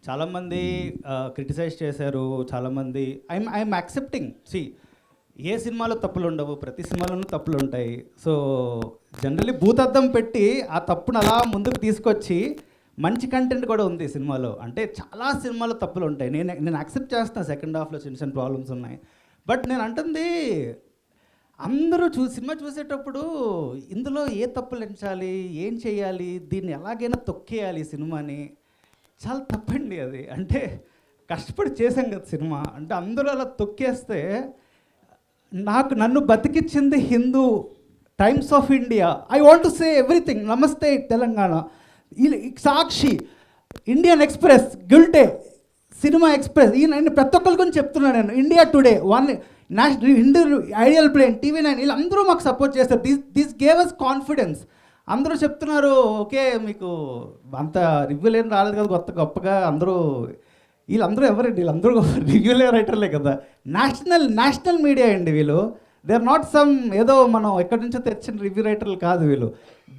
చాలామంది క్రిటిసైజ్ చేశారు, చాలామంది ఐఎమ్ యాక్సెప్టింగ్. ఏ సినిమాలో తప్పులు ఉండవు, ప్రతి సినిమాలోనూ తప్పులు ఉంటాయి. సో జనరల్లీ భూతద్దం పెట్టి ఆ తప్పును అలా ముందుకు తీసుకొచ్చి మంచి కంటెంట్ కూడా ఉంది సినిమాలో. అంటే చాలా సినిమాలో తప్పులు ఉంటాయి, నేను యాక్సెప్ట్ చేస్తాను. సెకండ్ హాఫ్లో చిన్న చిన్న ప్రాబ్లమ్స్ ఉన్నాయి. బట్ నేను అంటుంది అందరూ సినిమా చూసేటప్పుడు ఇందులో ఏ తప్పులు ఎంచాలి, ఏం చేయాలి, దీన్ని ఎలాగైనా తొక్కేయాలి సినిమాని, చాలా తప్పండి అది. అంటే కష్టపడి చేశాం కదా సినిమా, అంటే అందరూ అలా తొక్కేస్తే నన్ను బతికిచ్చింది Hindu, Times of India, I want to say everything, Namaste Telangana, Sakshi, Indian Express, గిల్టే, సినిమా ఎక్స్ప్రెస్, నేను ప్రతి ఒక్కరి గురించి చెప్తున్నాను. నేను India Today, One National, Hindu, ideal plane, TV9, వీళ్ళందరూ మాకు సపోర్ట్ చేస్తారు. This gave us confidence. అందరూ చెప్తున్నారు ఓకే మీకు అంత రివ్యూలు ఏం రాలేదు కదా గొప్పగా, అందరూ వీళ్ళందరూ ఎవరండి, వీళ్ళందరూ రివ్యూలే రైటర్లే కదా, నేషనల్ మీడియా అండి వీళ్ళు. దే ఆర్ నాట్ సమ్ ఏదో మనం ఎక్కడి నుంచో తెచ్చిన రివ్యూ రైటర్లు కాదు వీళ్ళు.